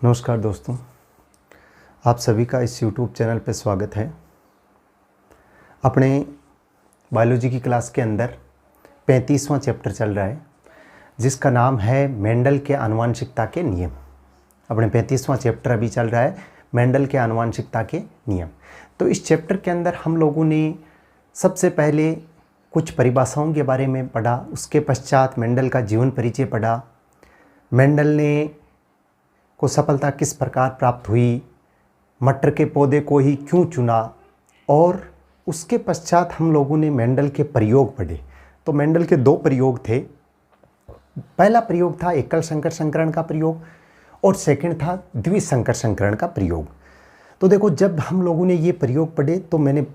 नमस्कार दोस्तों, आप सभी का इस YouTube चैनल पर स्वागत है। अपने बायोलॉजी की क्लास के अंदर 35वां चैप्टर चल रहा है जिसका नाम है मेंडल के आनुवंशिकता के नियम। अपने 35वां चैप्टर अभी चल रहा है मेंडल के आनुवंशिकता के नियम। तो इस चैप्टर के अंदर हम लोगों ने सबसे पहले कुछ परिभाषाओं के बारे में पढ़ा, उसके पश्चात मेंडल का जीवन परिचय पढ़ा, मेंडल ने को सफलता किस प्रकार प्राप्त हुई, मटर के पौधे को ही क्यों चुना, और उसके पश्चात हम लोगों ने मेंडल के प्रयोग पढ़े। तो मेंडल के दो प्रयोग थे। पहला प्रयोग था एकल संकर संकरण का प्रयोग और सेकंड था द्विसंकर संकरण का प्रयोग। तो देखो, जब हम लोगों ने ये प्रयोग पढ़े तो मैंने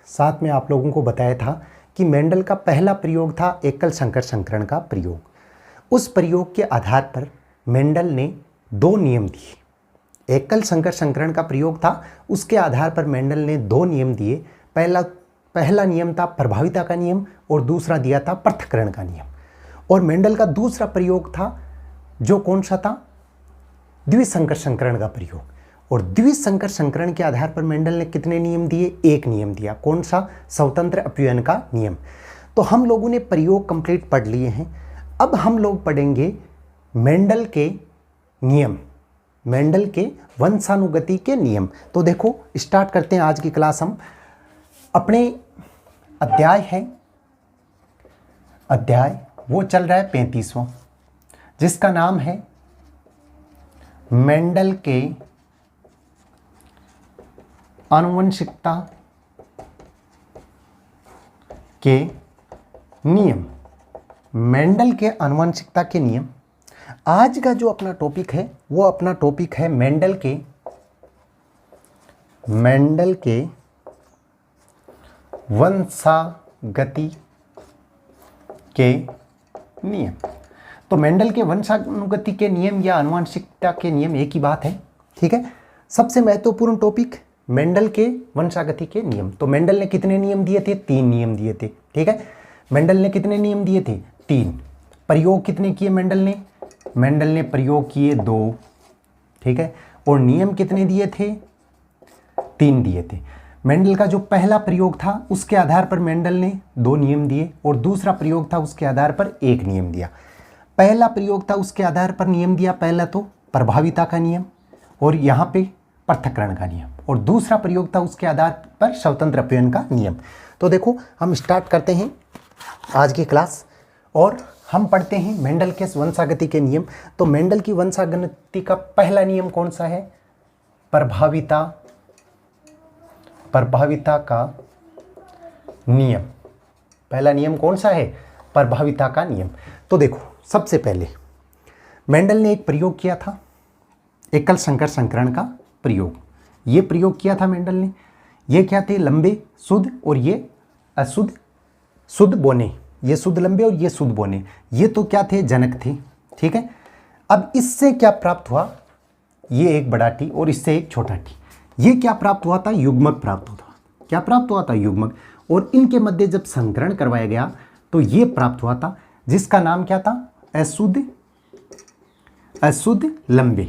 साथ में आप लोगों को बताया था कि मेंडल का पहला प्रयोग था एकल संकर संकरण का प्रयोग। उस प्रयोग के आधार पर मेंडल ने दो नियम दिए। एकल संकर संकरण का प्रयोग था, उसके आधार पर मेंडल ने दो नियम दिए। पहला नियम था प्रभाविता का नियम और दूसरा दिया था पृथक्करण का नियम। और मेंडल का दूसरा प्रयोग था जो कौन सा था, द्विसंकर संकरण का प्रयोग। और द्विसंकर संकरण के आधार पर मेंडल ने कितने नियम दिए, एक नियम दिया। कौन सा, स्वतंत्र अपव्ययन का नियम। तो हम लोगों ने प्रयोग कंप्लीट पढ़ लिए हैं। अब हम लोग पढ़ेंगे मेंडल के नियम, मेंडल के वंशानुगति के नियम। तो देखो, स्टार्ट करते हैं आज की क्लास। हम अपने अध्याय वो चल रहा है 35वां, जिसका नाम है मेंडल के आनुवंशिकता के नियम। मेंडल के आनुवंशिकता के नियम। आज का जो अपना टॉपिक है वो अपना टॉपिक है मेंडल के वंशागति के नियम। तो मेंडल के वंशानुगति के नियम या आनुवंशिकता के नियम एक ही बात है, ठीक है। सबसे महत्वपूर्ण टॉपिक मेंडल के वंशागति के नियम। तो मेंडल ने कितने नियम दिए थे, 3 नियम दिए थे, ठीक है। मेंडल ने कितने नियम दिए थे, 3। प्रयोग कितने किए मेंडल ने प्रयोग किए 2, ठीक है। और नियम कितने दिए थे, 3 दिए थे। मेंडल का जो पहला प्रयोग था उसके आधार पर मेंडल ने 2 नियम दिए और दूसरा प्रयोग था उसके आधार पर 1 नियम दिया। पहला प्रयोग था उसके आधार पर नियम दिया, पहला तो प्रभाविता का नियम और यहाँ पे पृथक्करण का नियम, और दूसरा प्रयोग था उसके आधार पर स्वतंत्र अपव्ययन का नियम। तो देखो, हम स्टार्ट करते हैं आज की क्लास और हम पढ़ते हैं मेंडल के वंशागति के नियम। तो मेंडल की वंशागति का पहला नियम कौन सा है, प्रभाविता का नियम। पहला नियम कौन सा है, प्रभाविता का नियम। तो देखो, सबसे पहले मेंडल ने एक प्रयोग किया था, एकल संकर संकरण का प्रयोग। ये प्रयोग किया था मेंडल ने। ये क्या थे, लंबे शुद्ध और ये अशुद्ध शुद्ध बोने। ये शुद्ध लंबे और ये शुद्ध बोने, ये तो क्या थे, जनक थे, ठीक है। अब इससे क्या प्राप्त हुआ, ये एक बड़ा टी और इससे एक छोटा टी। ये क्या प्राप्त हुआ था, युग्मक प्राप्त हुआ था। क्या प्राप्त हुआ था, युग्मक। और इनके मध्य जब संकरण करवाया गया तो ये प्राप्त हुआ था, जिसका नाम क्या था, अशुद्ध लंबे,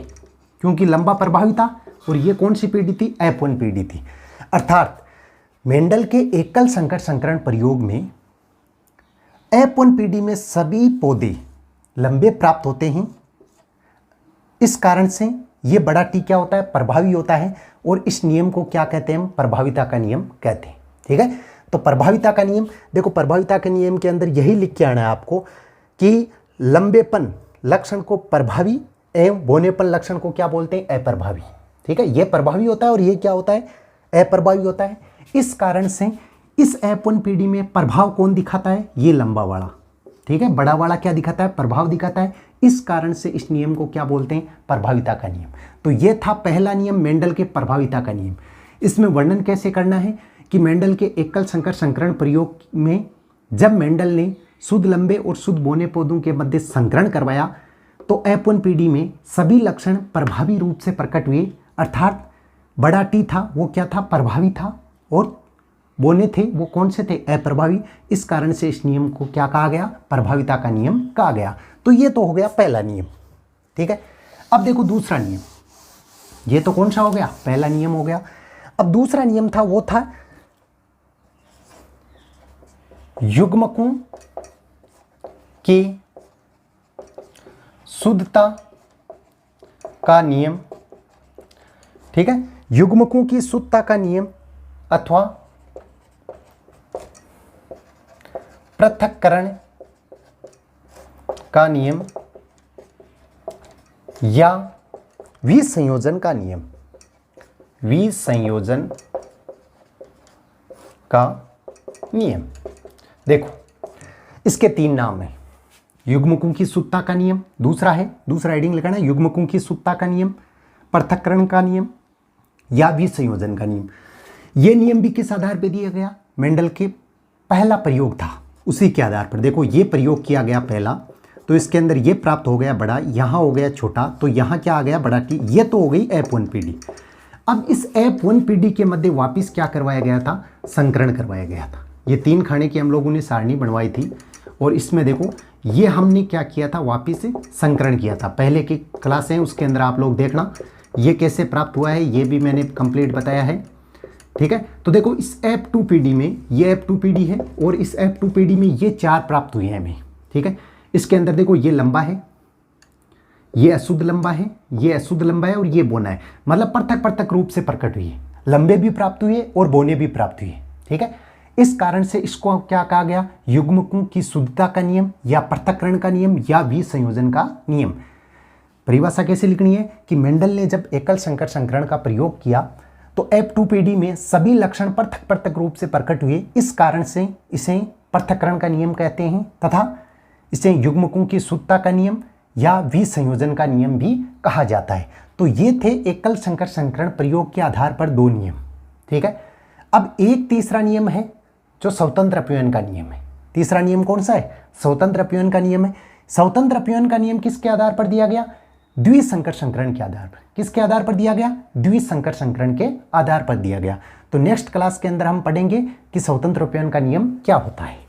क्योंकि लंबा प्रभावी था। और ये कौन सी पीढ़ी थी, F1 पीढ़ी थी। अर्थात मेंडल के एकल संकर संकरण प्रयोग में F1 पीढ़ी में सभी पौधे लंबे प्राप्त होते हैं। इस कारण से ये बड़ा टी क्या होता है, प्रभावी होता है। और इस नियम को क्या कहते हैं, हम प्रभाविता का नियम कहते हैं, ठीक है। तो प्रभाविता का नियम, देखो प्रभाविता के नियम के अंदर यही लिख के आना है आपको कि लंबेपन लक्षण को प्रभावी एवं बोनेपन लक्षण को क्या बोलते हैं, अप्रभावी, ठीक है। ये प्रभावी होता है और ये क्या होता है, अप्रभावी होता है। इस कारण से इस F1 पीढ़ी में प्रभाव कौन दिखाता है, ये लंबा वाला, ठीक है। बड़ा वाला क्या दिखाता है, प्रभाव दिखाता है। इस कारण से इस नियम को क्या बोलते हैं, प्रभाविता का नियम। तो ये था पहला नियम मेंडल के प्रभाविता का नियम। इसमें वर्णन कैसे करना है कि मेंडल के एकल संकर संकरण प्रयोग में जब मेंडल ने शुद्ध लंबे और शुद्ध बोने पौधों के मध्य संकरण करवाया तो F1 पीढ़ी में सभी लक्षण प्रभावी रूप से प्रकट हुए। अर्थात बड़ा टी था वो क्या था, प्रभावी था, और बोने थे वो कौन से थे, अप्रभावी। इस कारण से इस नियम को क्या कहा गया, प्रभाविता का नियम कहा गया। तो ये तो हो गया पहला नियम, ठीक है। अब देखो दूसरा नियम, ये तो कौन सा हो गया, पहला नियम हो गया। अब दूसरा नियम था, वो था युग्मकों की शुद्धता का नियम। ठीक है, युग्मकों की शुद्धता का नियम अथवा पृथक्करण का नियम या विसंयोजन का नियम, विसंयोजन का नियम। देखो इसके 3 नाम हैं, युग्मकों की शुद्धता का नियम, दूसरा हेडिंग लिखना है युग्मकों की शुद्धता का नियम, पृथक्करण का नियम या विसंयोजन का नियम। यह नियम भी किस आधार पर दिया गया, मेंडल के पहला प्रयोग था उसी के आधार पर। देखो ये प्रयोग किया गया पहला, तो इसके अंदर ये प्राप्त हो गया बड़ा, यहाँ हो गया छोटा, तो यहाँ क्या आ गया बड़ा टी, ये तो हो गई F1PD। अब इस F1PD के मध्य वापिस क्या करवाया गया था, संकरण करवाया गया था। ये 3 खाने की हम लोगों ने सारणी बनवाई थी और इसमें देखो ये हमने क्या किया था, वापिस से संकरण किया था। पहले की क्लास है उसके अंदर आप लोग देखना ये कैसे प्राप्त हुआ है, ये भी मैंने कंप्लीट बताया है। ठीक है, तो देखो इस F2PD में, ये F2PD है और इस F2PD में ये 4 प्राप्त हुए हैं हमें। ठीक है, इसके अंदर देखो ये लंबा है, ये अशुद्ध लंबा है, ये अशुद्ध लंबा है और ये बोना है, मतलब पृथक पृथक रूप से प्रकट हुई है, लंबे भी प्राप्त हुए और बोने भी प्राप्त हुए। ठीक है, इस कारण से इसको क्या कहा गया, युग्मकों की शुद्धता का नियम या पृथक्करण का नियम या विसंयोजन का नियम। परिभाषा कैसे लिखनी है कि मेंडल ने जब एकल संकर संकरण का प्रयोग किया तो F2PD में सभी लक्षण पृथक पृथक रूप से प्रकट हुए, इस कारण से इसे पृथक्करण का नियम कहते हैं तथा इसे युग्मकों की शुद्धता का नियम या विसंयोजन का नियम भी कहा जाता है। तो ये थे एकल संकर संकरण प्रयोग के आधार पर 2 नियम। ठीक है, अब एक तीसरा नियम है जो स्वतंत्र अपव्ययन का नियम है। तीसरा नियम कौन सा है, स्वतंत्र अपव्ययन का नियम है। स्वतंत्र अपव्ययन का नियम किसके आधार पर दिया गया, द्विसंकर संकरण के आधार पर। किसके आधार पर दिया गया, द्विसंकर संकरण के आधार पर दिया गया। तो नेक्स्ट क्लास के अंदर हम पढ़ेंगे कि स्वतंत्र अपव्ययन का नियम क्या होता है।